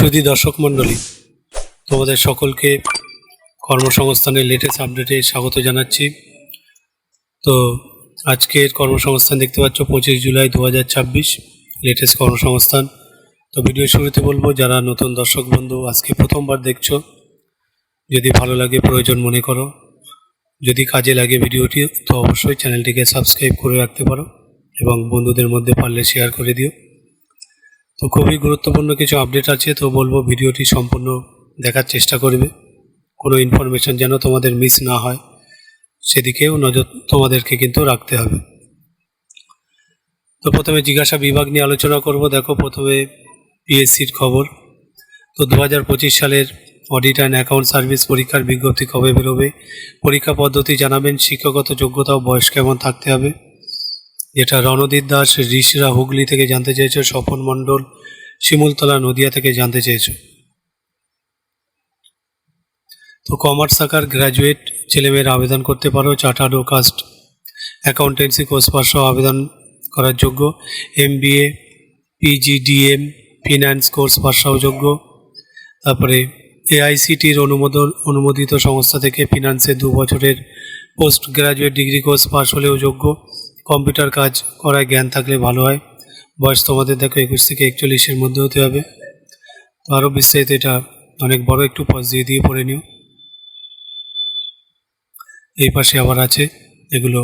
সুধী দর্শক মণ্ডলী, তোমাদের সকলকে কর্মসংস্থানের লেটেস্ট আপডেটে স্বাগত জানাচ্ছি। তো আজকের কর্মসংস্থান দেখতে পাচ্ছ 25 জুলাই 2026 লেটেস্ট কর্মসংস্থান। তো ভিডিও শুরুতে বলবো, যারা নতুন দর্শক বন্ধু আজকে প্রথমবার দেখছো, যদি ভালো লাগে, প্রয়োজন মনে করো, যদি কাজে লাগে ভিডিওটি, তো অবশ্যই চ্যানেলটিকে সাবস্ক্রাইব করে রাখতে পারো এবং বন্ধুদের মধ্যে পারলে শেয়ার করে দিও। তো খুবই গুরুত্বপূর্ণ কিছু আপডেট আছে, তো বলবো ভিডিওটি সম্পূর্ণ দেখার চেষ্টা করবে, কোনো ইনফরমেশন যেন তোমাদের মিস না হয় সেদিকেও নজর তোমাদেরকে কিন্তু রাখতে হবে। তো প্রথমে জিজ্ঞাসা বিভাগ নিয়ে আলোচনা করব। দেখো, প্রথমে পিএসসির খবর। তো 2025 সালের অডিট অ্যান্ড অ্যাকাউন্ট সার্ভিস পরীক্ষার বিজ্ঞপ্তি কবে বেরোবে, পরীক্ষা পদ্ধতি জানাবেন, শিক্ষাগত যোগ্যতা ও বয়স কেমন থাকতে হবে, যেটা রণদীপ দাস ঋষরা হুগলি থেকে জানতে চেয়েছো, স্বপন মণ্ডল শিমুলতলা নদিয়া থেকে জানতে চেয়েছো। তো কমার্স শাখার গ্র্যাজুয়েট ছেলেমেয়েরা আবেদন করতে পারো। চার্টার্ড ও কাস্ট অ্যাকাউন্টেন্সি কোর্স পাস সহ আবেদন করার যোগ্য। MBA PGDM finance course pass সহ যোগ্য। তারপরে AICTR অনুমোদিত সংস্থা থেকে ফিন্যান্সে 2 বছরের post graduate degree course pass হলেও যোগ্য। কম্পিউটার কাজ করায় জ্ঞান থাকলে ভালো হয়। বয়স তোমাদের দেখো 21 থেকে 41-এর মধ্যে হতে হবে। তো আরও বিস্তারিত, এটা অনেক বড়, একটু পজ দিয়ে পড়ে নিও। এই পাশে আবার আছে, এগুলো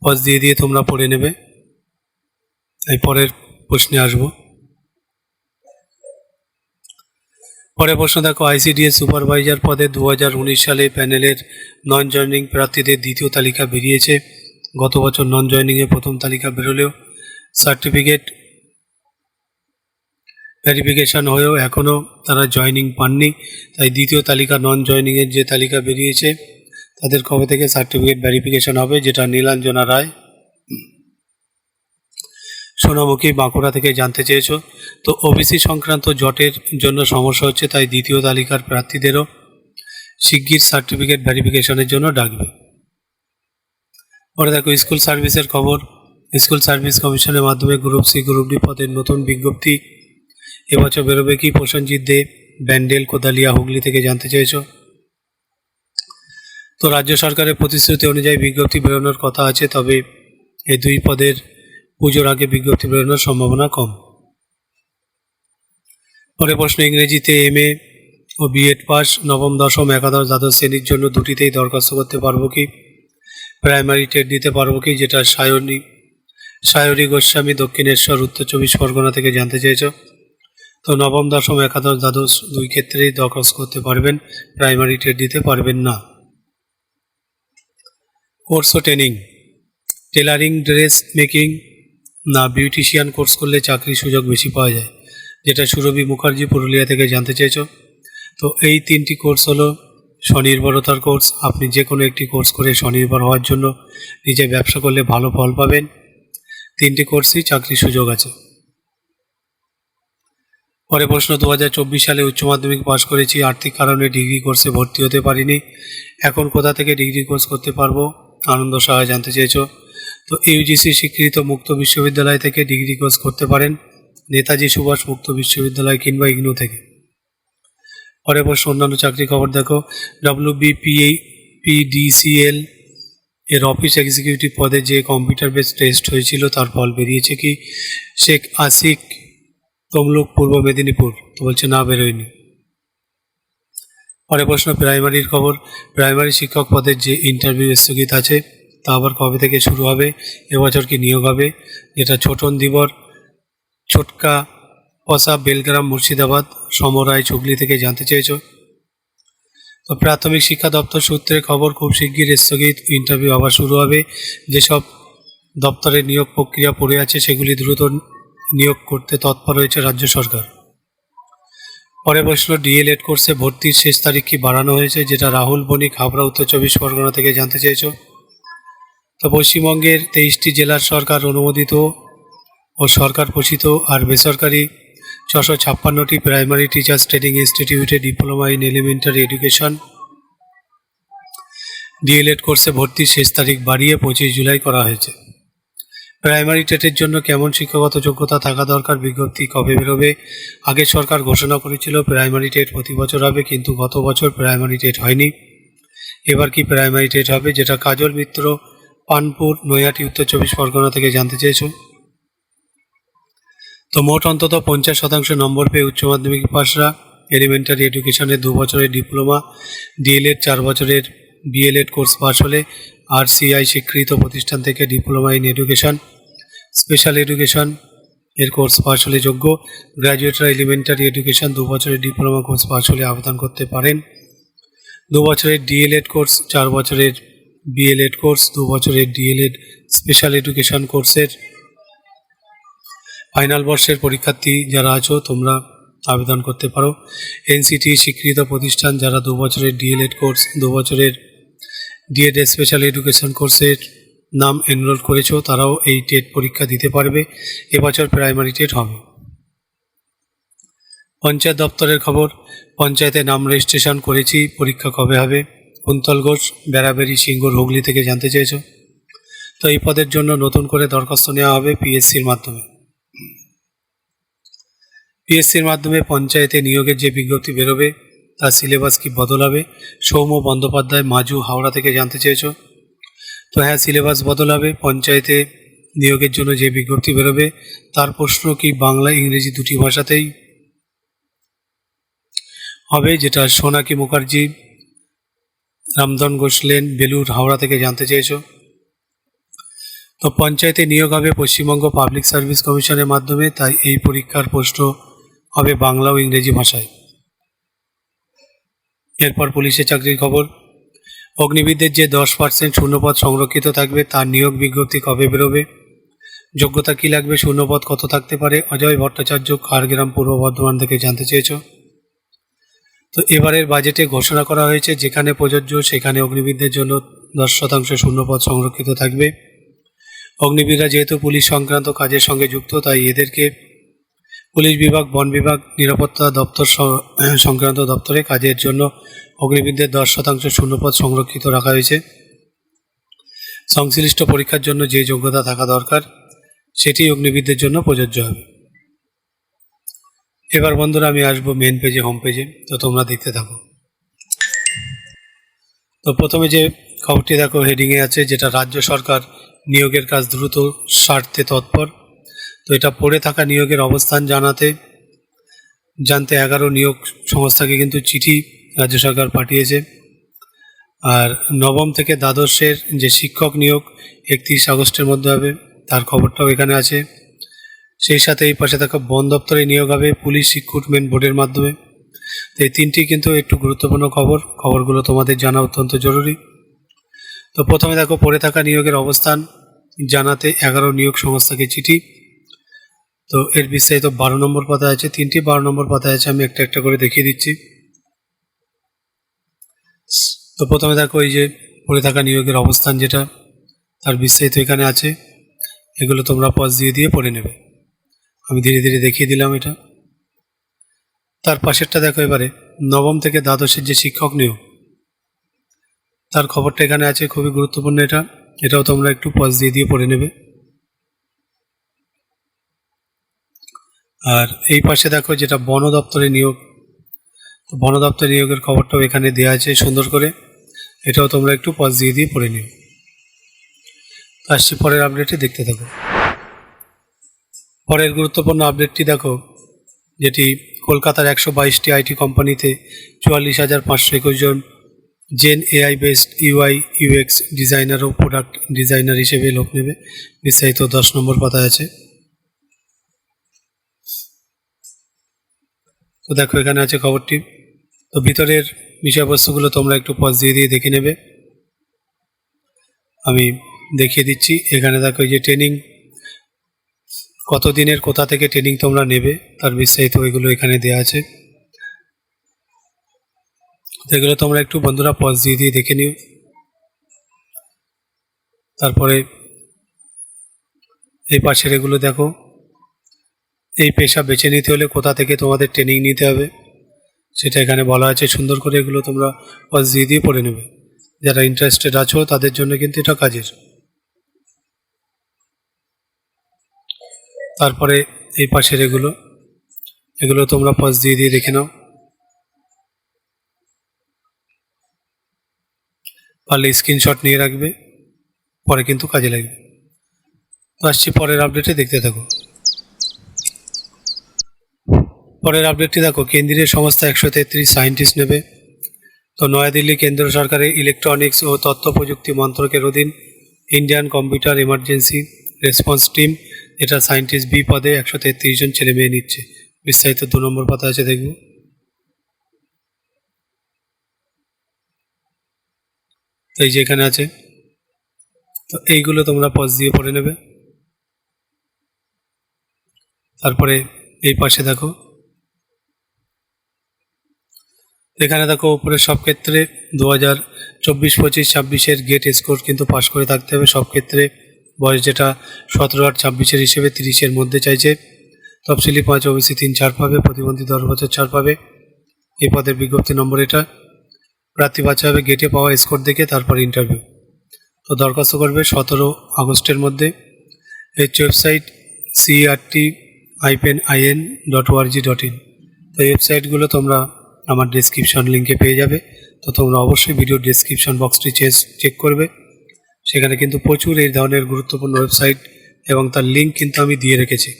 পজ দিয়ে তোমরা পড়ে নেবে। এই পরের প্রশ্নে আসবো। পরের প্রশ্ন দেখো, ICDS সুপারভাইজার পদে 2019 সালে প্যানেলের নন জয়েনিং প্রার্থীদের দ্বিতীয় তালিকা বেরিয়েছে। গত বছর নন জয়েনিংয়ে প্রথম তালিকা বেরোলেও সার্টিফিকেট ভেরিফিকেশান হয়েও এখনও তারা জয়েনিং পাননি। তাই দ্বিতীয় তালিকা নন জয়েনিংয়ের যে তালিকা বেরিয়েছে তাদের কবে থেকে সার্টিফিকেট ভেরিফিকেশান হবে, যেটা নীলাঞ্জনা রায় সোনামুখী বাঁকুড়া থেকে জানতে চেয়েছো। তো OBC সংক্রান্ত জটের জন্য সমস্যা হচ্ছে, তাই দ্বিতীয় তালিকার প্রার্থীদেরও শিগগির সার্টিফিকেট ভেরিফিকেশনের জন্য ডাকবে। পরে দেখো স্কুল সার্ভিসের খবর। স্কুল সার্ভিস কমিশনের মাধ্যমে গ্রুপ সি গ্রুপ ডি পদের নতুন বিজ্ঞপ্তি এবছর বেরোবে কি, প্রসেনজিৎ দে ব্যান্ডেল কোদালিয়া হুগলি থেকে জানতে চেয়েছো। তো রাজ্য সরকারের প্রতিশ্রুতি অনুযায়ী বিজ্ঞপ্তি বেরোনোর কথা আছে, তবে এই 2 পদের পুজোর আগে বিজ্ঞপ্তি বেরোনোর সম্ভাবনা কম। পরে প্রশ্ন, ইংরেজিতে MA ও B.Ed পাস, নবম দশম একাদশ দ্বাদশ শ্রেণীর জন্য দুটিতেই দরখাস্ত করতে পারবো কি, প্রাইমারি টেট দিতে পারবো কি, যেটা সায়রী গোস্বামী দক্ষিণেশ্বর উত্তর 24 পরগনা থেকে জানতে চেয়েছো। তো নবম দশম একাদশ দ্বাদশ 2 ক্ষেত্রেই দরখাস্ত করতে পারবেন, প্রাইমারি টেট দিতে পারবেন না। কোর্স ও ট্রেনিং, টেলারিং, ড্রেস মেকিং না বিউটিশিয়ান কোর্স করলে চাকরির সুযোগ বেশি পাওয়া যায়, যেটা সুরভি মুখার্জি পুরুলিয়া থেকে জানতে চেয়েছো। তো এই 3টি কোর্স হলো স্বনির্ভরতার কোর্স। আপনি যে কোনো একটি কোর্স করে স্বনির্ভর হওয়ার জন্য নিজে ব্যবসা করলে ভালো ফল পাবেন। 3টি কোর্সই চাকরির সুযোগ আছে। পরে প্রশ্ন, 2024 সালে উচ্চ মাধ্যমিক পাশ করেছি, আর্থিক কারণে ডিগ্রি কোর্সে ভর্তি হতে পারিনি, এখন কোথা থেকে ডিগ্রি কোর্স করতে পারবো, আনন্দ সাহা জানতে চেয়েছো। তো UGC স্বীকৃত মুক্ত বিশ্ববিদ্যালয় থেকে ডিগ্রি কোর্স করতে পারেন, নেতাজি সুভাষ মুক্ত বিশ্ববিদ্যালয় কিংবা ইগনু থেকে। পরে প্রশ্ন, অন্যান্য চাকরি খবর দেখো। WBPDCL এর অফিস এক্সিকিউটিভ পদে যে কম্পিউটার বেস টেস্ট হয়েছিল তার ফল বেরিয়েছে কি, শেখ আশিক তমলুক পূর্ব মেদিনীপুর। তো বলছে না, বেরোয়নি। পরে প্রশ্ন, প্রাইমারির খবর। প্রাইমারি শিক্ষক পদের যে ইন্টারভিউ স্থগিত আছে তা আবার কবে থেকে শুরু হবে, এবছর কি নিয়োগ হবে, যেটা ছোটন দিবর ছোটকা পসা বেলগ্রাম মুর্শিদাবাদ সমরায় হুগলি থেকে জানতে চেয়েছো। তো প্রাথমিক শিক্ষা দপ্তর সূত্রে খবর, খুব শিগগির স্থগিত, ইন্টারভিউ আবার শুরু হবে। যেসব দপ্তরের নিয়োগ প্রক্রিয়া পড়ে আছে সেগুলি দ্রুত নিয়োগ করতে তৎপর রয়েছে রাজ্য সরকার। পরে প্রশ্ন, DLED কোর্সে ভর্তির শেষ তারিখ কি বাড়ানো হয়েছে, যেটা রাহুল বণিক হাবড়া উত্তর 24 পরগনা থেকে জানতে চেয়েছো। তো পশ্চিমবঙ্গের 23টি জেলার সরকার অনুমোদিত ও সরকার পোষিত আর বেসরকারি 656টি প্রাইমারি টিচার্স ট্রেনিং ইনস্টিটিউটে diploma in elementary education DLED কোর্সে ভর্তির শেষ তারিখ বাড়িয়ে 25 জুলাই করা হয়েছে। প্রাইমারি টেটের জন্য কেমন শিক্ষাগত যোগ্যতা থাকা দরকার, বিজ্ঞপ্তি কবে বেরোবে? আগে সরকার ঘোষণা করেছিল প্রাইমারি টেট প্রতি বছর হবে, কিন্তু গত বছর প্রাইমারি টেট হয়নি। এবার কি প্রাইমারি টেট হবে, যেটা কাজল মিত্র, পানপুর, নৈহাটি, উত্তর 24 পরগনা থেকে জানতে চেয়েছো। তো মোট অন্তত 50% নম্বর পেয়ে উচ্চ মাধ্যমিক পাশরা এলিমেন্টারি এডুকেশনে 2 বছরের ডিপ্লোমা, ডিএলএড 4 বছরের বিএলএড কোর্স পাশ হলে RCI স্বীকৃত প্রতিষ্ঠান থেকে diploma in education, special education এর কোর্স পাশ হলে যোগ্য। গ্র্যাজুয়েটরা এলিমেন্টারি এডুকেশন 2 বছরের ডিপ্লোমা কোর্স পাশ হলে আবেদন করতে পারেন। 2 বছরের ডিএলএড কোর্স, 4 বছরের বিএলএড কোর্স, 2 বছরের ডিএলএড স্পেশাল এডুকেশন কোর্সের ফাইনাল বর্ষের পরীক্ষার্থী যারা আছো তোমরা আবেদন করতে পারো। NCT স্বীকৃত প্রতিষ্ঠান যারা 2 বছরের ডিএলএড কোর্স, 2 বছরের ডিএড স্পেশাল এডুকেশন কোর্সের নাম এনরোল করেছো তারাও এই টেট পরীক্ষা দিতে পারবে। এবছর প্রাইমারি টেট হবে। পঞ্চায়েত দপ্তরের খবর, পঞ্চায়েতে নাম রেজিস্ট্রেশন করেছি, পরীক্ষা কবে হবে? কুন্তল ঘোষ, বেড়াবেড়ি, সিঙ্গুর, হুগলি থেকে জানতে চেয়েছো। তো এই পদের জন্য নতুন করে দরখাস্ত নেওয়া হবে PSCর মাধ্যমে। PSCর মাধ্যমে পঞ্চায়েতে নিয়োগের যে বিজ্ঞপ্তি বেরোবে তার সিলেবাস কি বদল হবে? সৌম্য বন্দ্যোপাধ্যায়, মাজু, হাওড়া থেকে জানতে চেয়েছো। তো হ্যাঁ, সিলেবাস বদল হবে। পঞ্চায়েতে নিয়োগের জন্য যে বিজ্ঞপ্তি বেরোবে তার প্রশ্ন কি বাংলা ইংরেজি দুটি ভাষাতেই হবে, যেটা সোনাকি মুখার্জি, রামধন ঘোষলেন, বেলুর, হাওড়া থেকে জানতে চেয়েছো। তো পঞ্চায়েতে নিয়োগ হবে পশ্চিমবঙ্গ পাবলিক সার্ভিস কমিশনের মাধ্যমে, তাই এই পরীক্ষার প্রশ্ন হবে বাংলা ও ইংরেজি ভাষায়। এরপর পুলিশের চাকরির খবর, অগ্নিবীরদের যে 10% শূন্যপদ সংরক্ষিত থাকবে তার নিয়োগ বিজ্ঞপ্তি কবে বেরোবে? যোগ্যতা কী লাগবে, শূন্যপদ কত থাকতে পারে? অজয় ভট্টাচার্য, খাড়গ্রাম, পূর্ব বর্ধমান থেকে জানতে চেয়েছো। তো এবারের বাজেটে ঘোষণা করা হয়েছে যেখানে প্রযোজ্য সেখানে অগ্নিবীরদের জন্য 10% শূন্যপদ সংরক্ষিত থাকবে। অগ্নিবীররা যেহেতু পুলিশ সংক্রান্ত কাজের সঙ্গে যুক্ত, তাই এদেরকে পুলিশ বিভাগ, বন বিভাগ, নিরাপত্তা দপ্তর সংক্রান্ত দপ্তরে কাজের জন্য অগ্নিবীরদের 10% শূন্যপদ সংরক্ষিত রাখা হয়েছে। সংশ্লিষ্ট পরীক্ষার জন্য যে যোগ্যতা থাকা দরকার সেটি অগ্নিবীরদের জন্য প্রযোজ্য হবে। এবার বন্ধুরা আমি আসবো মেন পেজে, হোম পেজে, তো তোমরা দেখতে থাকো। তো প্রথমে যে খবরটি দেখো হেডিংয়ে আছে, যেটা রাজ্য সরকার নিয়োগের কাজ দ্রুত সারতে তৎপর। তো এটা পড়ে থাকা নিয়োগের অবস্থান জানতে 11 নিয়োগ সংস্থাকে কিন্তু চিঠি রাজ্য সরকার পাঠিয়েছে। আর নবম থেকে দ্বাদশের যে শিক্ষক নিয়োগ 31 আগস্টের মধ্যে হবে, তার খবরটাও এখানে আছে। সেই সাথে এই পাশে থাকা বন দপ্তরে নিয়োগ হবে পুলিশ রিক্রুটমেন্ট বোর্ডের মাধ্যমে। তো এই তিনটি কিন্তু একটু গুরুত্বপূর্ণ খবরগুলো তোমাদের জানা অত্যন্ত জরুরি। তো প্রথমে দেখো পড়ে থাকা নিয়োগের অবস্থান জানাতে 11 নিয়োগ সংস্থাকে চিঠি। তো এর বিস্তারিত 12 নম্বর পাতায় আছে, 3টি 12 নম্বর পাতায় আছে, আমি একটা একটা করে দেখিয়ে দিচ্ছি। তো প্রথমে দেখো এই যে পড়ে থাকা নিয়োগের অবস্থান যেটা, তার বিস্তারিত এখানে আছে, এগুলো তোমরা পজ দিয়ে পড়ে নেবে। আমি ধীরে ধীরে দেখিয়ে দিলাম এটা। তার পাশেরটা দেখো এবারে নবম থেকে দ্বাদশের যে শিক্ষক নিয়োগ, তার খবরটা এখানে আছে, খুবই গুরুত্বপূর্ণ এটাও তোমরা একটু পজ দিয়ে পড়ে নেবে। আর এই পাশে দেখো যেটা বন দপ্তরে নিয়োগ, তো বন দপ্তরে নিয়োগের খবরটাও এখানে দেওয়া আছে সুন্দর করে, এটাও তোমরা একটু পজ দিয়ে পড়ে নিও। আসছি পরের আপডেটে, দেখতে থাকো। পরের গুরুত্বপূর্ণ আপডেটটি দেখো, যেটি কলকাতার 122টি IT কোম্পানিতে 44,521 জন Gen AI based UI UX designer ও প্রোডাক্ট ডিজাইনার হিসেবে লোক নেবে। বিস্তারিত 10 নম্বর পাতায় আছে। তো দেখো এখানে আছে খবরটি। তো ভিতরের বিষয়বস্তুগুলো তোমরা একটু পজ দিয়ে দেখে নেবে, আমি দেখিয়ে দিচ্ছি। এখানে দেখো এই যে ট্রেনিং, কতদিনের কোথা থেকে ট্রেনিং তোমরা নেবে তার বিস্তারিত এগুলো এখানে দেওয়া আছে। এগুলো তোমরা একটু বন্ধুরা পজ দিয়ে দেখে নিও। তারপরে এই পাশের এগুলো দেখো, এই পেশা বেছে নিতে হলে কোথা থেকে তোমাদের ট্রেনিং নিতে হবে সেটা এখানে বলা আছে সুন্দর করে, এগুলো তোমরা পজ দিয়ে পড়ে নেবে। যারা ইন্টারেস্টেড আছো তাদের জন্য কিন্তু এটা কাজের। তারপরে এই পাশের এগুলো তোমরা পজ দিয়ে দিয়ে দেখে নাও, পারলে স্ক্রিনশট নিয়ে রাখবে, পরে কিন্তু কাজে লাগবে। তো আসছি পরের আপডেটে, দেখতে থাকো। পরের আপডেটটি দেখো, কেন্দ্রীয় সংস্থা 133 সায়েন্টিস্ট নেবে। তো নয়াদিল্লি কেন্দ্র সরকারের ইলেকট্রনিক্স ও তথ্য প্রযুক্তি মন্ত্রকের অধীন Indian computer emergency response team, এটা সায়েন্টিস্ট বি পদে 133 জন ছেলে মেয়ে নিচ্ছে। বিস্তারিত 2 নম্বর পাতা আছে, দেখব। এই যে এখানে আছে, তো এইগুলো তোমরা পজ দিয়ে পড়ে নেবে। তারপরে এই পাশে দেখো, এখানে দেখো উপরে সব ক্ষেত্রে 2024-25-26 গেট স্কোর কিন্তু পাস করে থাকতে হবে সব ক্ষেত্রে। বয়স যেটা 17-8-26 হিসেবে 30 মধ্যে চাইছে। তফসিলি 5, ওবিসি 3 ছাড় পাবে, প্রতিবন্ধী 10 বছর ছাড় পাবে। এই পদের বিজ্ঞপ্তি নম্বর এটা। প্রার্থী বাছা হবে গেটে পাওয়া স্কোর দেখে, তারপর ইন্টারভিউ। তো দরখাস্ত করবে 17 আগস্টের মধ্যে। এই ওয়েবসাইট cert-in.org.in। তো এই ওয়েবসাইটগুলো তোমরা আমার ডেসক্রিপশন লিঙ্কে পেয়ে যাবে। তো তোমরা অবশ্যই ভিডিও ডেসক্রিপশন বক্সটি চেক করবে, সেখানে কিন্তু প্রচুর এই ধরনের গুরুত্বপূর্ণ ওয়েবসাইট এবং তার লিঙ্ক কিন্তু আমি দিয়ে রেখেছি।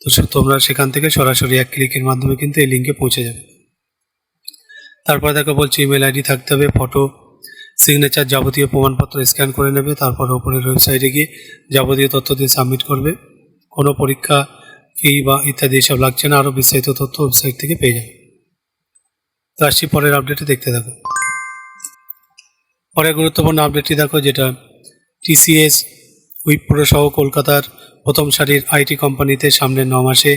তো তোমরা সেখান থেকে সরাসরি এক ক্লিকের মাধ্যমে কিন্তু এই লিঙ্কে পৌঁছে যাবে। তারপর দেখো বলছি ইমেল আইডি থাকতে হবে, ফটো, সিগনেচার, যাবতীয় প্রমাণপত্র স্ক্যান করে নেবে। তারপর ওপরের ওয়েবসাইটে গিয়ে যাবতীয় তথ্য দিয়ে সাবমিট করবে। কোনো পরীক্ষা ফি বা ইত্যাদি এসব লাগছে না, আরও বিস্তারিত তথ্য ওয়েবসাইট থেকে পেয়ে যাবে। তো আসছি পরের আপডেটে, দেখতে থাকো। পরের গুরুত্বপূর্ণ আপডেটটি দেখো, যেটা টিসিএস উইপ্রো সহ কলকাতার প্রথম সারির আইটি কোম্পানিতে সামনের 9 মাসে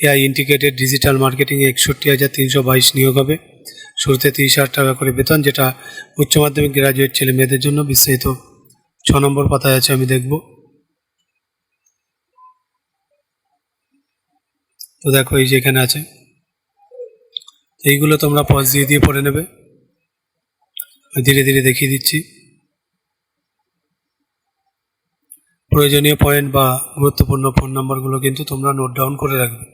এআই ইন্টিগ্রেটেড ডিজিটাল মার্কেটিংয়ে 61,322 নিয়োগ হবে। শুরুতে 30,000 টাকা করে বেতন, যেটা উচ্চ মাধ্যমিক গ্রাজুয়েট ছেলে মেয়েদের জন্য। বিস্তারিত 6 নম্বর পাতায় আছে, আমি দেখব। তো দেখো এই যে এখানে আছে, এইগুলো তোমরা পজ দিয়ে দিয়ে পড়ে নেবে, ধীরে ধীরে দেখিয়ে দিচ্ছি। প্রয়োজনীয় পয়েন্ট বা গুরুত্বপূর্ণ ফোন নাম্বারগুলো কিন্তু তোমরা নোট ডাউন করে রাখবে।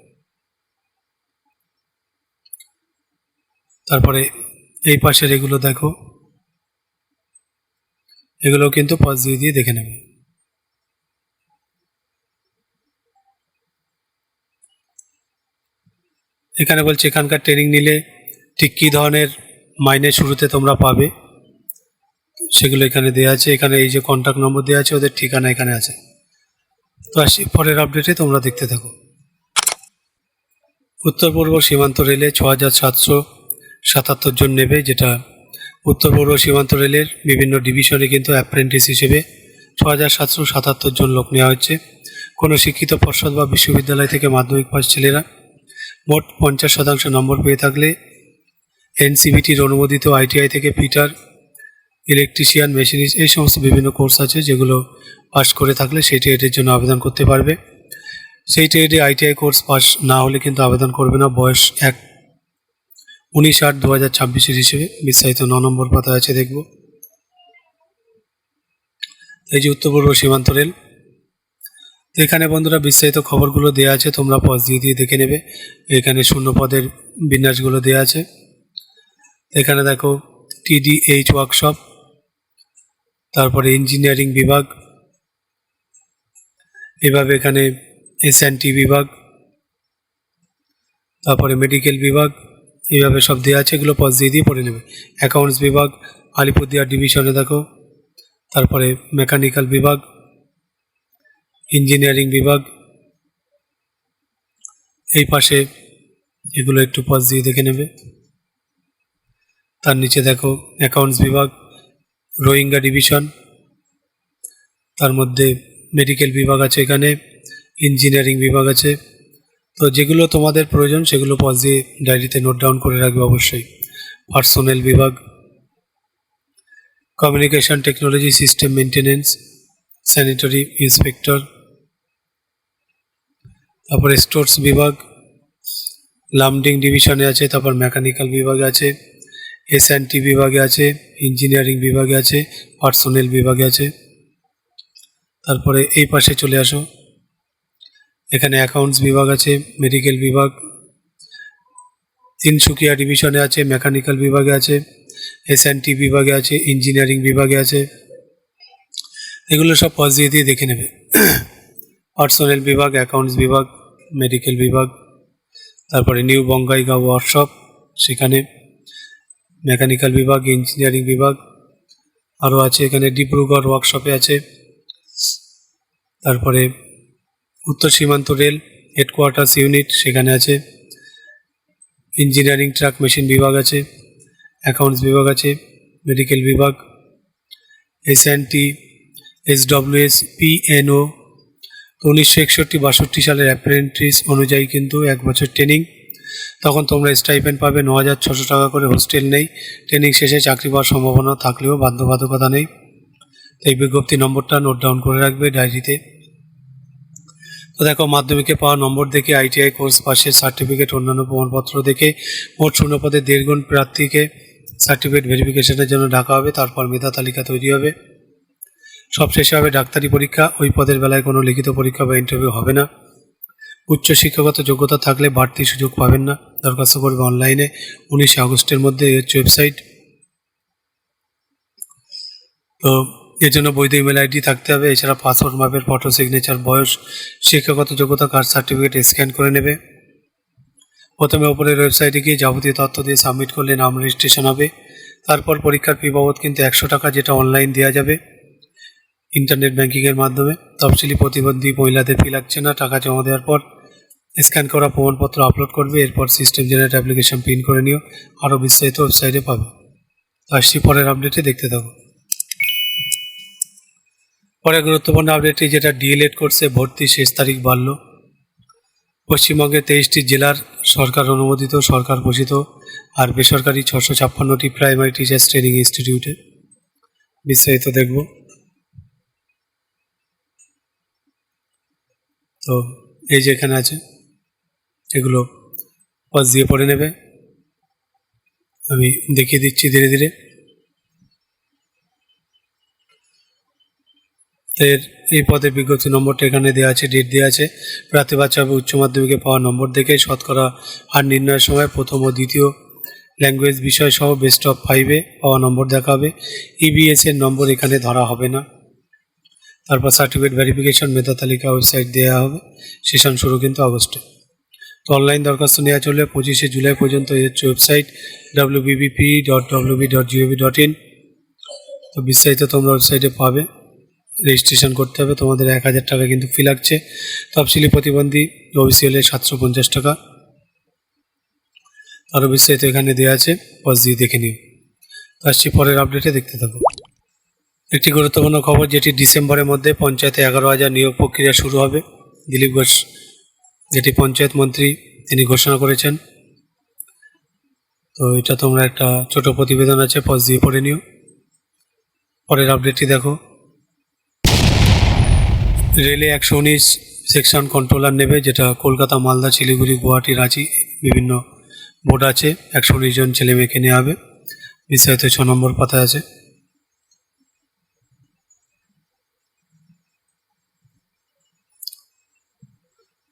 তারপরে এই পাশের এগুলো দেখো, এগুলো কিন্তু পজ দিয়ে দিয়ে দেখে নেবে। এখানে বলছে এখানকার ট্রেনিং নিলে ঠিক কী ধরনের মাইনে শুরুতে তোমরা পাবে, সেগুলো এখানে দেওয়া আছে। এখানে এই যে কন্ট্যাক্ট নম্বর দেওয়া আছে, ওদের ঠিকানা এখানে আছে। তো আসি পরের আপডেটে, তোমরা দেখতে থাকো। উত্তর পূর্ব সীমান্ত রেলে 6,777 জন নেবে, যেটা উত্তর পূর্ব সীমান্ত রেলের বিভিন্ন ডিভিশনে কিন্তু অ্যাপ্রেন্টিস হিসেবে 6,777 জন লোক নেওয়া হচ্ছে। কোনো শিক্ষিত পর্ষদ বা বিশ্ববিদ্যালয় থেকে মাধ্যমিক পাস ছেলেরা মোট 50% নম্বর পেয়ে থাকলে এনসিভিটির অনুমোদিত আইটিআই থেকে ফিটার, ইলেকট্রিশিয়ান, মেশিনিস্ট, এই সমস্ত বিভিন্ন কোর্স আছে, যেগুলো পাস করে থাকলে সেই ট্রেডের জন্য আবেদন করতে পারবে। সেই ট্রেডে আইটিআই কোর্স পাস না হলে কিন্তু আবেদন করবে না। বয়স 19/8/2026 হিসেবে। বিস্তারিত 9 নম্বর পাতায় আছে, দেখব। এই যে উত্তর পূর্ব সীমান্ত রেল, এখানে বন্ধুরা বিস্তারিত খবরগুলো দেওয়া আছে, তোমরা পজ দিয়ে দিয়ে দেখে নেবে। এখানে শূন্য পদের বিন্যাসগুলো দেওয়া আছে। এখানে দেখো টিডিএইচ ওয়ার্কশপ, তারপরে ইঞ্জিনিয়ারিং বিভাগ, এভাবে এখানে এসএনটি বিভাগ, তারপরে মেডিকেল বিভাগ, এইভাবে সব দেওয়া আছে। এগুলো পজ দিয়ে দিয়ে পড়ে নেবে। অ্যাকাউন্টস বিভাগ আলিপুরদুয়ার ডিভিশনে দেখো, তারপরে মেকানিক্যাল বিভাগ, ইঞ্জিনিয়ারিং বিভাগ, এই পাশে এগুলো একটু পজ দিয়ে দেখে নেবে। তার নিচে দেখো অ্যাকাউন্টস বিভাগ, রোহিঙ্গা ডিভিশন, তার মধ্যে মেডিকেল বিভাগ আছে, এখানে ইঞ্জিনিয়ারিং বিভাগ আছে। তো যেগুলো তোমাদের প্রয়োজন সেগুলো পজ দিয়ে ডায়েরিতে নোট ডাউন করে রাখবে অবশ্যই। পার্সোনেল বিভাগ, communication technology system maintenance, sanitary inspector, তারপরে স্টোরস বিভাগ লামডিং ডিভিশনে আছে, তারপর মেকানিক্যাল বিভাগে আছে, এসএনটি বিভাগে আছে, ইঞ্জিনিয়ারিং বিভাগে আছে, পার্সোনেল বিভাগে আছে। তারপরে এই পাশে চলে আসো, এখানে অ্যাকাউন্টস বিভাগ আছে, মেডিকেল বিভাগ, তিনসুকিয়া ডিভিশনে আছে, মেকানিক্যাল বিভাগে আছে, এসএনটি বিভাগে আছে, ইঞ্জিনিয়ারিং বিভাগে আছে। এগুলো সব পজ দিয়ে দেখে নেবে। পার্সোনাল বিভাগ, অ্যাকাউন্টস বিভাগ, মেডিকেল বিভাগ, তারপরে নিউ বঙ্গাইগাঁও ওয়ার্কশপ, সেখানে মেকানিক্যাল বিভাগ, ইঞ্জিনিয়ারিং বিভাগ আরও আছে। এখানে ডিব্রুগড় ওয়ার্কশপে আছে। তারপরে উত্তর সীমান্ত রেল হেডকোয়ার্টার্স ইউনিট, সেখানে আছে। ইঞ্জিনিয়ারিং ট্রাক মেশিন বিভাগ আছে, অ্যাকাউন্টস বিভাগ আছে, মেডিকেল বিভাগ, এসএনটি, এসডব্লিউএস, পিএনও। 1961-62 সালের অ্যাপ্রেন্টিস অনুযায়ী কিন্তু 1 বছর ট্রেনিং। তখন তোমরা স্টাইপেন্ড পাবে 9,600 টাকা করে। হোস্টেল নেই। ট্রেনিং শেষে চাকরি পাওয়ার সম্ভাবনা থাকলেও বাধ্যবাধকতা নেই। এই বিজ্ঞপ্তি নম্বরটা নোট ডাউন করে রাখবে ডায়েরিতে। তো দেখো, মাধ্যমিকে পাওয়া নম্বর দেখে, আইটিআই কোর্স পাশের সার্টিফিকেট, অন্যান্য প্রমাণপত্র দেখে মোট শূন্যপদে 1.5 গুণ প্রার্থীকে সার্টিফিকেট ভেরিফিকেশনের জন্য ডাকা হবে। তারপর মেধা তালিকা তৈরি হবে। সবশেষে হবে ডাক্তারি পরীক্ষা। ওই পদের বেলায় কোনো লিখিত পরীক্ষা বা ইন্টারভিউ হবে না। উচ্চ শিক্ষাগত যোগ্যতা থাকলে বাড়তি সুযোগ পাবেন না। দরখাস্ত করবে অনলাইনে 19 আগস্টের মধ্যে। এই হচ্ছে ওয়েবসাইট। তো এর জন্য বৈধ ইমেল আইডি থাকতে হবে। এছাড়া পাসপোর্ট মাপের ফটো, সিগনেচার, বয়স, শিক্ষাগত যোগ্যতা, কাস্ট সার্টিফিকেট স্ক্যান করে নেবে। প্রথমে ওপরের ওয়েবসাইটে গিয়ে যাবতীয় তথ্য দিয়ে সাবমিট করলে নাম রেজিস্ট্রেশন হবে। তারপর পরীক্ষার ফি বাবদ কিন্তু 100 টাকা, যেটা অনলাইন দেওয়া যাবে ইন্টারনেট ব্যাঙ্কিংয়ের মাধ্যমে। তফসিলি প্রতিবন্ধী মহিলাদের ফি লাগছে না। টাকা জমা দেওয়ার পর স্ক্যান করা প্রমাণপত্র আপলোড করবে। এরপর সিস্টেম জেনারেট অ্যাপ্লিকেশন প্রিন্ট করে নিও। আরও বিস্তারিত ওয়েবসাইটে পাবে। আসছি পরের আপডেটে, দেখতে থাকো। পরে গুরুত্বপূর্ণ আপডেটটি, যেটা ডিএলএড কোর্সে ভর্তি শেষ তারিখ বাড়ল। পশ্চিমবঙ্গের 23টি জেলার সরকার অনুমোদিত, সরকার পোষিত আর বেসরকারি 656টি প্রাইমারি টিচার্স ট্রেনিং ইনস্টিটিউটে। বিস্তারিত দেখব। তো এই যে এখানে আছে, এগুলো পজ দিয়ে পড়ে নেবে। আমি দেখিয়ে দিচ্ছি ধীরে ধীরে। এর এই পদের বিজ্ঞপ্তি নম্বরটা এখানে দেওয়া আছে, ডেট দেওয়া আছে। প্রার্থী বাচ্চা হবে উচ্চ মাধ্যমিকে পাওয়া নম্বর দেখে। শতকরা হার নির্ণয়ের সময় প্রথম ও দ্বিতীয় ল্যাঙ্গুয়েজ বিষয় সহ বেস্ট অফ 5-এ পাওয়া নম্বর দেখা হবে। ইবিএস এর নম্বর এখানে ধরা হবে না। তারপর সার্টিফিকেট ভেরিফিকেশন, মেধা তালিকা ওয়েবসাইট দেওয়া হবে। সেশন শুরু কিন্তু আগস্টে। তো অনলাইন দরখাস্ত নেওয়া চলবে 25শে জুলাই পর্যন্ত। এই হচ্ছে ওয়েবসাইট wbbp.wb.gov.in। তো বিস্তারিত তোমরা ওয়েবসাইটে পাবে। রেজিস্ট্রেশন করতে হবে। তোমাদের 1000 টাকা কিন্তু ফি লাগছে। তফসিলি প্রতিবন্ধী ওবিসি হলে 750 টাকা। আরও বিস্তারিত এখানে দেওয়া আছে, পজ দিয়ে দেখে নিও। আসছি পরের আপডেটে, দেখতে থাকো। একটি গুরুত্বপূর্ণ খবর, যেটি ডিসেম্বরের মধ্যে পঞ্চায়েতে 11,000 নিয়োগ প্রক্রিয়া শুরু হবে। দিলীপ ঘোষ, যেটি পঞ্চায়েত মন্ত্রী, তিনি ঘোষণা করেছেন। তো এটা তোমরা একটা ছোট প্রতিবেদন আছে, পজ দিয়ে পড়ে নিও। পরের আপডেটটি দেখো। রেলে 119 সেকশন কন্ট্রোলার নেবে, যেটা কলকাতা, মালদা, শিলিগুড়ি, গুয়াহাটি, রাঁচি বিভিন্ন বোর্ড আছে। 119 জন ছেলে মেয়েকে নেওয়া হবে। বিস্তারিত 6 নম্বর পাতায় আছে।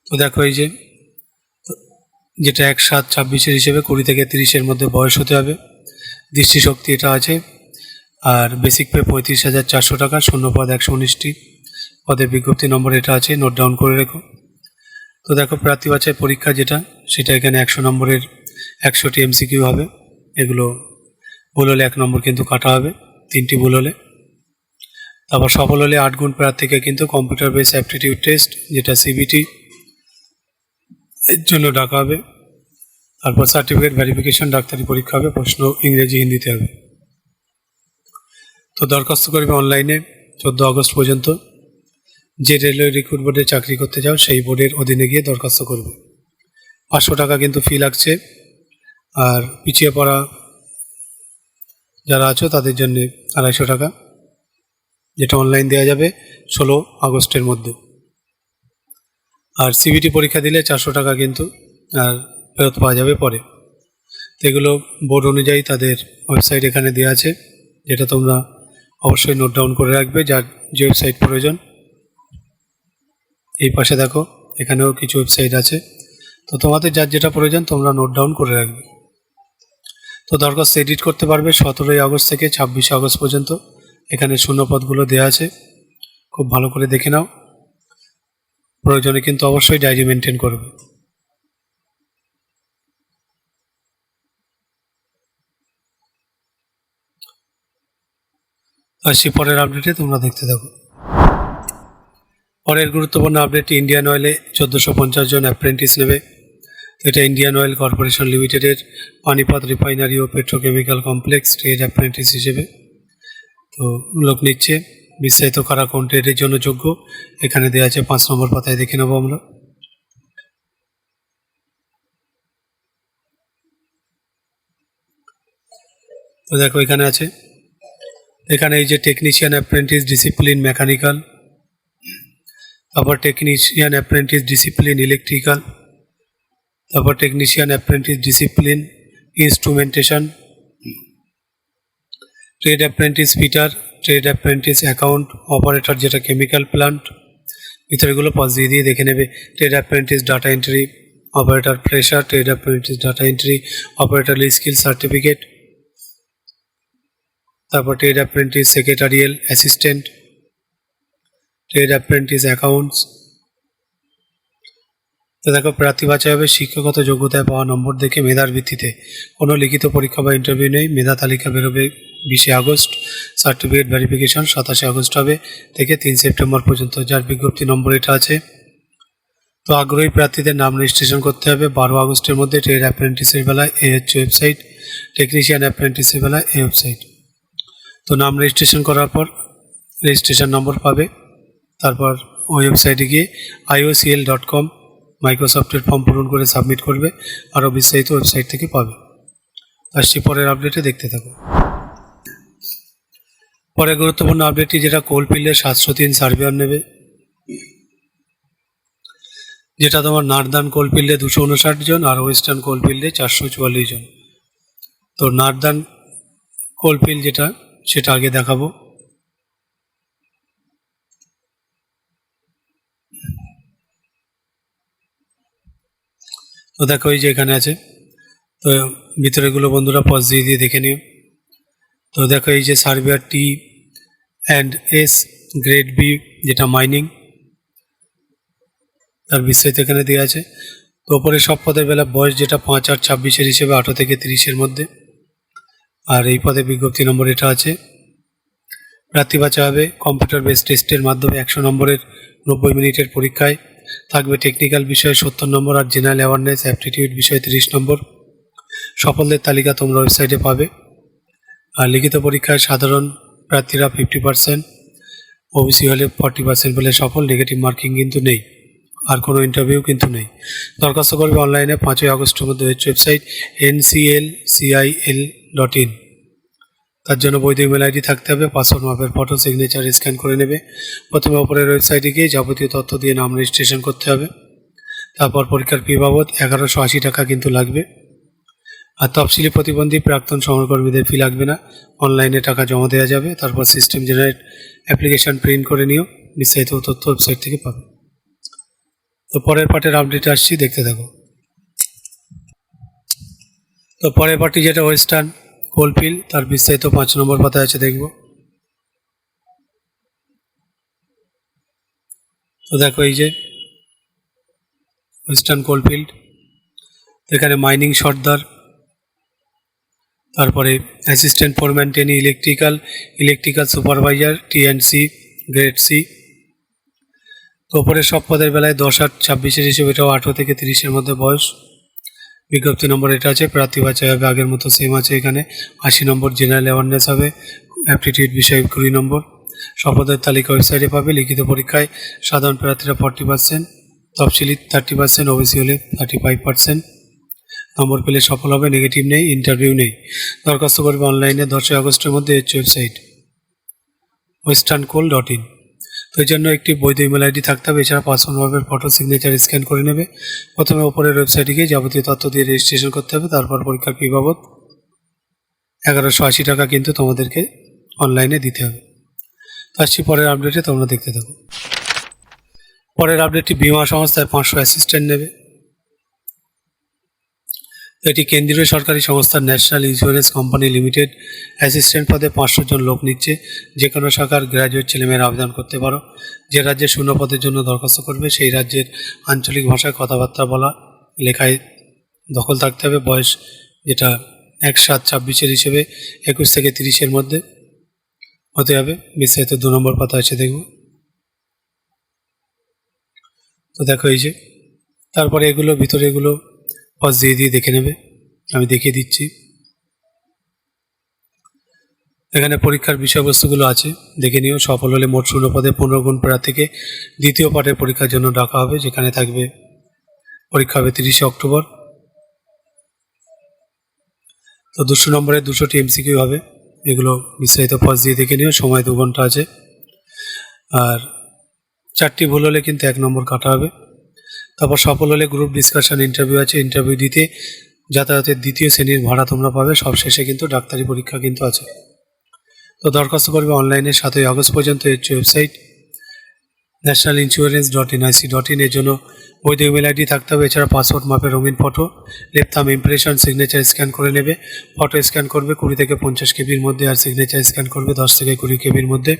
তো দেখো, এই যে যেটা 1/7/26 হিসেবে 20 থেকে 30-এর মধ্যে বয়স হতে হবে। দৃষ্টিশক্তি এটা আছে। আর বেসিক পে 35,400 টাকা। শূন্যপদ 119টি। পদের বিজ্ঞপ্তি নম্বর এটা আছে, নোট ডাউন করে রেখো। তো দেখো, প্রার্থী বাছাই পরীক্ষা যেটা, সেটা এখানে 100 নম্বরের 100টি এমসিকিউ হবে। এগুলো ভুল হলে 1 নম্বর কিন্তু কাটা হবে, 3টি ভুল হলে। তারপর সফল হলে 8 গুণ প্রার্থীকে কিন্তু কম্পিউটার বেস অ্যাপটিটিউড টেস্ট, যেটা সিবিটি, এর জন্য ডাকা হবে। তারপর সার্টিফিকেট ভেরিফিকেশন, ডাক্তারি পরীক্ষা হবে। প্রশ্ন ইংরেজি, হিন্দিতে হবে। তো দরখাস্ত করবে অনলাইনে 14 আগস্ট পর্যন্ত। যে রেলওয়ে রিক্রুট বোর্ডে চাকরি করতে চাও সেই বোর্ডের অধীনে গিয়ে দরখাস্ত করবে। 500 টাকা কিন্তু ফি লাগছে। আর পিছিয়ে পড়া যারা আছো তাদের জন্য 250 টাকা, যেটা অনলাইন দেওয়া যাবে 16 আগস্টের মধ্যে। আর সিবিটি পরীক্ষা দিলে 400 টাকা কিন্তু আর ফেরত পাওয়া যাবে পরে। তো এগুলো বোর্ড অনুযায়ী তাদের ওয়েবসাইট এখানে দেওয়া আছে, যেটা তোমরা অবশ্যই নোট ডাউন করে রাখবে, যার যে ওয়েবসাইট প্রয়োজন। এই পাশে দেখো, এখানেও কিছু ওয়েবসাইট আছে। তো তোমাদের যার যেটা প্রয়োজন তোমরা নোট ডাউন করে রাখবে। তো দরখাস্ত এডিট করতে পারবে 17ই আগস্ট থেকে 26শে আগস্ট পর্যন্ত। এখানে শূন্যপদগুলো দেওয়া আছে, খুব ভালো করে দেখে নাও। প্রয়োজনে কিন্তু অবশ্যই ডায়েরি মেনটেন করবে। আসছি পরের আপডেটে, তোমরা দেখতে থাকো। পরের গুরুত্বপূর্ণ আপডেট, ইন্ডিয়ান অয়েলে 1450 জন অ্যাপ্রেন্টিস নেবে। এটা ইন্ডিয়ান অয়েল কর্পোরেশন লিমিটেডের পানিপথ রিফাইনারি ও পেট্রোকেমিক্যাল কমপ্লেক্স ট্রেড অ্যাপ্রেন্টিস হিসেবে তো লোক নিচ্ছে। বিস্তারিত কারা কোন ট্রেডের জন্য যোগ্য এখানে দেওয়া আছে, 5 নম্বর পাতায় দেখে নেবো আমরা। তো দেখো এখানে আছে, এখানে এই যে টেকনিশিয়ান অ্যাপ্রেন্টিস ডিসিপ্লিন মেকানিক্যাল, তারপর টেকনিশিয়ান অ্যাপ্রেন্টিস ডিসিপ্লিন ইলেকট্রিক্যাল, তারপর technician apprentice discipline instrumentation, trade apprentice fitter, trade apprentice account operator যেটা কেমিক্যাল প্লান্ট, ভিতরেগুলো পজ দিয়ে দিয়ে দেখে নেবে। Trade apprentice data entry operator fresher, trade apprentice data entry operator skill certificate, তারপর trade apprentice secretarial assistant, trade apprentice accounts. তো দেখো প্রার্থী বাছাই হবে শিক্ষাগত যোগ্যতায় পাওয়া নম্বর দেখে মেধার ভিত্তিতে। কোনো লিখিত পরীক্ষা বা ইন্টারভিউ নেই। মেধা তালিকা বেরোবে 20শে আগস্ট, সার্টিফিকেট ভেরিফিকেশন 27শে আগস্ট হবে থেকে 3 সেপ্টেম্বর পর্যন্ত। যার বিজ্ঞপ্তি নম্বর এটা আছে। তো আগ্রহী প্রার্থীদের নাম রেজিস্ট্রেশন করতে হবে 12 আগস্টের মধ্যে। ট্রেড অ্যাপ্রেন্টিসের বেলায় এই হচ্ছে ওয়েবসাইট, টেকনিশিয়ান অ্যাপ্রেন্টিসের বেলায় এই ওয়েবসাইট। তো নাম রেজিস্ট্রেশন করার পর রেজিস্ট্রেশন নম্বর পাবে, তারপর ওই ওয়েবসাইটে গিয়ে iocl.com মাইক্রোসফটের ফর্ম পূরণ করে সাবমিট করবে। আরও বিস্তারিত ওয়েবসাইট থেকে পাবে। আসছি পরের আপডেটে, দেখতে থাকো। পরের গুরুত্বপূর্ণ আপডেটটি যেটা কোলফিল্ডের 703 সার্ভেয়ার নেবে, যেটা তোমার নার্দার্ন কোলফিল্ডে 259 জন আর ওয়েস্টার্ন কোলফিল্ডে 444 জন। তো নার্দার্ন কোলফিল্ড যেটা সেটা আগে দেখাবো। তো দেখো এই যে এখানে আছে, তো ভিতরেগুলো বন্ধুরা পজ দিয়ে দিয়ে দেখে নিও। তো দেখো এই যে সার্ভেয়ার T&S গ্রেড বি যেটা মাইনিং, তার বিস্তারিত এখানে দেওয়া আছে। তো ওপরে সব পদের বেলা বয়স যেটা 5 আর 26 হিসেবে 18 থেকে 30-এর মধ্যে। আর এই পদে বিজ্ঞপ্তি নম্বর এটা আছে। প্রার্থী বাছা হবে কম্পিউটার বেস টেস্টের মাধ্যমে 100 নম্বরের 90 মিনিটের পরীক্ষায়। থাকবে টেকনিক্যাল বিষয়ে 70 নম্বর আর জেনারেল অ্যাওয়ারনেস অ্যাপটিটিউড বিষয়ে 30 নম্বর। সফলদের তালিকা তোমরা ওয়েবসাইটে পাবে। আর লিখিত পরীক্ষায় সাধারণ প্রার্থীরা 50%, ওবিসি হলে 40% বলে সফল। নেগেটিভ মার্কিং কিন্তু নেই, আর কোনো ইন্টারভিউ কিন্তু নেই। দরখাস্ত করবে অনলাইনে 5ই আগস্টের মধ্যে। Website nclcil.in। তার জন্য বৈধ ইমেল আইডি থাকতে হবে। পাসপোর্ট মাপের ফটো, সিগনেচার স্ক্যান করে নেবে। প্রথমে ওপরের ওয়েবসাইটে গিয়ে যাবতীয় তথ্য দিয়ে নাম রেজিস্ট্রেশন করতে হবে। তারপর পরীক্ষার ফি বাবদ 1180 টাকা কিন্তু লাগবে। আর তফসিলি প্রতিবন্ধী প্রাক্তন সহকর্মীদের ফি লাগবে না, অনলাইনে টাকা জমা দেওয়া যাবে। তারপর সিস্টেম জেনারেট অ্যাপ্লিকেশান প্রিন্ট করে নিও। বিস্তারিত তথ্য ওয়েবসাইট থেকে পাবে। তো পরের পার্টের আপডেট আসছি, দেখতে থাকো। তো পরের পার্টি যেটা ওয়েস্টার্ন কোলফিল্ড, তার বিস্তারিত 5 নম্বর পাতায় আছে, দেখব। তো দেখো এই যে ওয়েস্টার্ন কোলফিল্ড, এখানে মাইনিং সর্দার, তারপরে assistant foreman trainee electrical supervisor T&C grade C. তো ওপরে সব পদের বেলায় 10 আর 26-এর হিসেবে এটাও 18 থেকে 30-এর মধ্যে বয়স। বিজ্ঞপ্তি নম্বর এটা আছে। প্রার্থী বাছাই হবে আগের মতো সেম আছে। এখানে 80 নম্বর জেনারেল অ্যাওয়ারনেস হবে, অ্যাপটিটিউড বিষয়ে 20 নম্বর। শপথের তালিকা ওয়েবসাইটে পাবে। লিখিত পরীক্ষায় সাধারণ প্রার্থীরা 40%, তফসিলি 30%, ওবিসি হলে 35% নম্বর পেলে সফল হবে। নেগেটিভ নেই, ইন্টারভিউ নেই। দরখাস্ত করবে অনলাইনে 10 আগস্টের মধ্যে। Website westerncoal.in। তো এই জন্য একটি বৈধ ইমেল আইডি থাকতে হবে। এছাড়া পাসপোর্ট মাপের ফটো, সিগনেচার স্ক্যান করে নেবে। প্রথমে ওপরের ওয়েবসাইটে গিয়ে যাবতীয় তথ্য দিয়ে রেজিস্ট্রেশন করতে হবে। তারপর পরীক্ষার ফি বাবদ 1180 টাকা কিন্তু তোমাদেরকে অনলাইনে দিতে হবে। আসছি পরের আপডেটে, তোমরা দেখতে থাকো। পরের আপডেটটি বিমা সংস্থায় 500 অ্যাসিস্ট্যান্ট নেবে। এটি কেন্দ্রীয় সরকারি সংস্থা national insurance company limited assistant পদে 500 জন লোক নিচ্ছে। যে কোনো শাখার গ্র্যাজুয়েট ছেলেমেয়েরা আবেদন করতে পারো। যে রাজ্যে শূন্য পদের জন্য দরখাস্ত করবে সেই রাজ্যের আঞ্চলিক ভাষায় কথাবার্তা বলা, লেখায় দখল থাকতে হবে। বয়স যেটা 1/7/26 হিসেবে 21 থেকে 30-এর মধ্যে হতে হবে। বিস্তারিত 2 নম্বর পাতা আছে দেখব। তো দেখো এই যে, তারপরে এগুলো ভিতরে এগুলো পজ দিয়ে দেখে নেবে, আমি দেখিয়ে দিচ্ছি। এখানে পরীক্ষার বিষয়বস্তুগুলো আছে, দেখে নিও। সফল হলে মোট 0 পদে 15 গুণ প্রার্থীকে দ্বিতীয় পাঠের পরীক্ষার জন্য ডাকা হবে, যেখানে থাকবে পরীক্ষা হবে 30শে অক্টোবর। তো 200 নম্বরে 200টি এমসিকিউ হবে, এগুলো বিস্তারিত পজ দিয়ে দেখে নিও। সময় 2 ঘন্টা আছে। আর 4টি ভুল হলে কিন্তু 1 নম্বর কাটা হবে। তারপর সফল হলে গ্রুপ ডিসকাশন ইন্টারভিউ আছে, ইন্টারভিউ দিতে যাতায়াতের 2য় শ্রেণীর ভাড়া তোমরা পাবে। সব শেষে কিন্তু ডাক্তারি পরীক্ষা কিন্তু আছে। তো দরখাস্ত করবে অনলাইনে 7ই আগস্ট পর্যন্ত। এর ওয়েবসাইট nationalinsurance.nic.in। এর জন্য বৈধ ইমেল আইডি থাকতে হবে। এছাড়া পাসপোর্ট মাপের রঙিন photo, left thumb impression, signature scan করে নেবে। ফটো স্ক্যান করবে 20 থেকে 50 কেবির মধ্যে, আর সিগনেচার স্ক্যান করবে 10 থেকে 20 কেবির মধ্যে।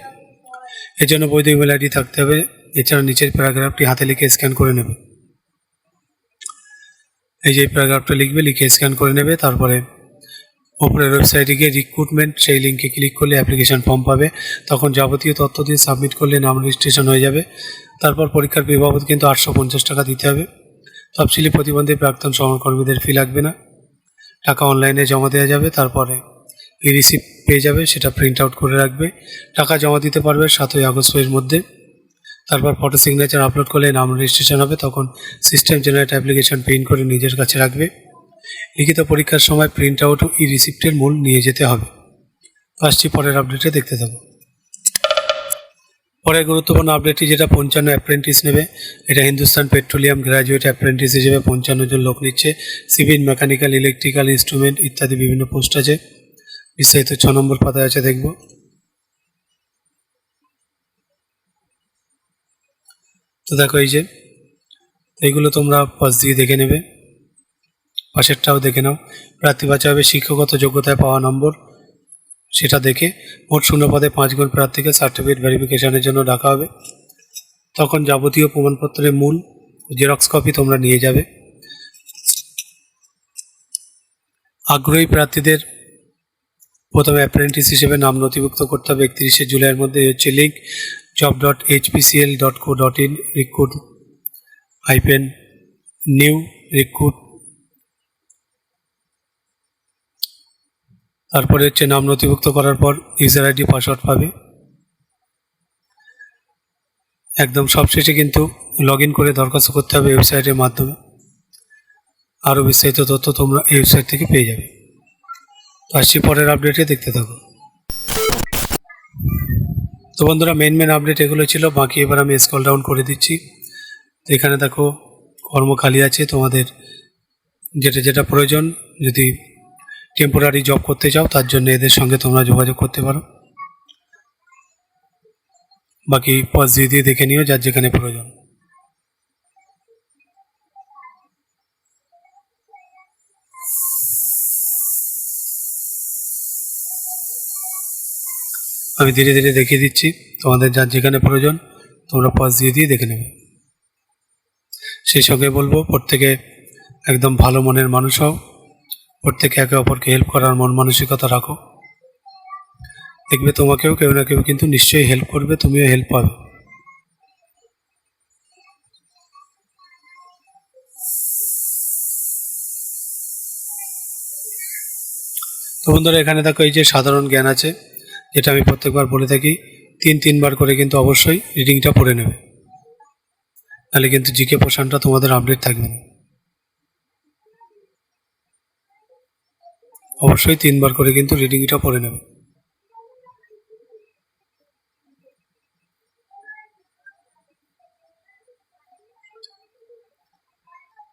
এর জন্য বৈধ ইমেল আইডি থাকতে হবে। এছাড়া নিচের প্যারাগ্রাফটি হাতে লিখে স্ক্যান করে নেবে। এই যে প্যারাগ্রাফটা লিখবে, লিখে স্ক্যান করে নেবে। তারপরে ওপরের ওয়েবসাইটে গিয়ে রিক্রুটমেন্ট, সেই লিঙ্কে ক্লিক করলে অ্যাপ্লিকেশন ফর্ম পাবে। তখন যাবতীয় তথ্য দিয়ে সাবমিট করলে নাম রেজিস্ট্রেশন হয়ে যাবে। তারপর পরীক্ষার ফি বাবদ কিন্তু 850 টাকা দিতে হবে। তফসিলি প্রতিবন্ধী প্রাক্তন সহকর্মীদের ফি লাগবে না, টাকা অনলাইনে জমা দেওয়া যাবে। তারপরে এই রিসিপ্ট পেয়ে যাবে, সেটা প্রিন্ট আউট করে রাখবে। টাকা জমা দিতে পারবে 7ই আগস্টের মধ্যে। তারপর ফটো সিগনেচার আপলোড করলে নাম রেজিস্ট্রেশন হবে। তখন সিস্টেম জেনারেট অ্যাপ্লিকেশন প্রিন্ট করে নিজের কাছে রাখবে। লিখিত পরীক্ষার সময় প্রিন্ট আউট ও ই রিসিপ্টের মূল নিয়ে যেতে হবে। আসছি পরের আপডেটে, দেখতে থাকো। পরের গুরুত্বপূর্ণ আপডেটটি যেটা 55 অ্যাপ্রেন্টিস নেবে। এটা হিন্দুস্তান পেট্রোলিয়াম গ্র্যাজুয়েট অ্যাপ্রেন্টিস হিসেবে 55 জন লোক নিচ্ছে। সিভিল, মেকানিক্যাল, ইলেকট্রিক্যাল, ইনস্ট্রুমেন্ট ইত্যাদি বিভিন্ন পোস্ট আছে। বিস্তারিত 6 নম্বর পাতায় আছে, দেখব। তো দেখো এই যে, এইগুলো তোমরা পাশ দিয়ে দেখে নেবে, পাশেরটাও দেখে নাও। প্রার্থী বাছা হবে শিক্ষাগত যোগ্যতায় পাওয়া নম্বর, সেটা দেখে মোট 0 পদে 5 গুণ প্রার্থীকে সার্টিফিকেট ভেরিফিকেশনের জন্য ডাকা হবে। তখন যাবতীয় প্রমাণপত্রের মূল জেরক্স কপি তোমরা নিয়ে যাবে। আগ্রহী প্রার্থীদের প্রথমে অ্যাপ্রেন্টিস হিসেবে নাম নথিভুক্ত করতে হবে 31শে জুলাইয়ের মধ্যে। হচ্ছে লিঙ্ক job.hpcl.co.in recruit-new recruit। তারপরে হচ্ছে নাম নথিভুক্ত করার পর ইউজার আইডি, পাসওয়ার্ড পাবে। একদম সবশেষে কিন্তু লগ ইন করে দরখাস্ত করতে হবে ওয়েবসাইটের মাধ্যমে। আরও বিস্তারিত তথ্য তোমরা এই ওয়েবসাইট থেকে পেয়ে যাবে। তো আসছি পরের আপডেটে, দেখতে থাকো। তো বন্ধুরা, মেন আপডেট এগুলো ছিল। বাকি এবার আমি স্ক্রল ডাউন করে দিচ্ছি। তো এখানে দেখো কর্ম খালি আছে। তোমাদের যেটা যেটা প্রয়োজন, যদি টেম্পোরারি জব করতে চাও তার জন্য এদের সঙ্গে তোমরা যোগাযোগ করতে পারো। বাকি পজ দিয়ে দেখে নিও যার যেখানে প্রয়োজন। আমি ধীরে ধীরে দেখিয়ে দিচ্ছি, তোমাদের যার যেখানে প্রয়োজন তোমরা পজ দিয়ে দেখে নেবে। সেই সঙ্গে বলবো, প্রত্যেকে একদম ভালো মনের মানুষ হও, প্রত্যেকে একে অপরকে হেল্প করার মন মানসিকতা রাখো। দেখবে তোমাকেও কেউ না কেউ কিন্তু নিশ্চয়ই হেল্প করবে, তুমিও হেল্প পাবে। তো বন্ধুরা, এখানে দেখো এই যে সাধারণ জ্ঞান আছে, যেটা আমি প্রত্যেকবার বলে থাকি, 3-3 বার করে কিন্তু অবশ্যই রিডিংটা পড়ে নেবে, তাহলে কিন্তু জিকে পোর্শনটা তোমাদের আপডেট থাকবে না। অবশ্যই 3 বার করে কিন্তু রিডিংটা পড়ে নেবে।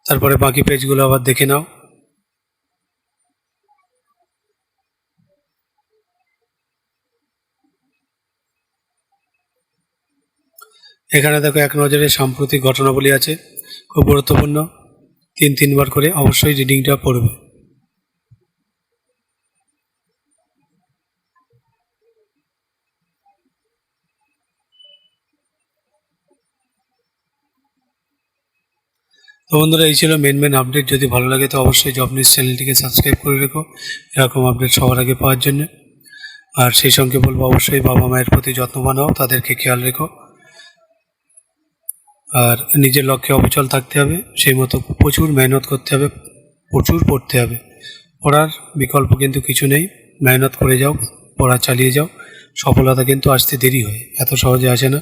তারপরে বাকি পেজগুলো আবার দেখে নাও। এখানে দেখো এক নজরে সাম্প্রতিক ঘটনাবলী আছে, খুব গুরুত্বপূর্ণ। 3 বার করে অবশ্যই রিডিংটা পড়বে। তো বন্ধুরা, এই ছিল মেন আপডেট। যদি ভালো লাগে তো অবশ্যই জব নিউজ চ্যানেলটিকে সাবস্ক্রাইব করে রেখো এরকম আপডেট সবার আগে পাওয়ার জন্য। আর সেই সঙ্গে বলবো অবশ্যই বাবা মায়ের প্রতি যত্নবান হও, তাদেরকে খেয়াল রেখো। আর নিজের লক্ষ্যে অবিচল থাকতে হবে, সেই মতো প্রচুর মেহনত করতে হবে, প্রচুর পড়তে হবে। পড়ার বিকল্প কিন্তু কিছু নেই, মেহনত করে যাও, পড়া চালিয়ে যাও। সফলতা কিন্তু আসতে দেরি হয়, এত সহজে আসে না।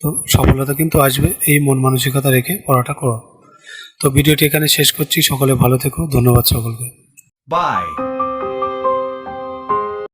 তো সফলতা কিন্তু আসবে, এই মন মানসিকতা রেখে পড়াটা করো। তো ভিডিওটি এখানে শেষ করছি। সকলে ভালো থেকো, ধন্যবাদ সকলকে। Bye.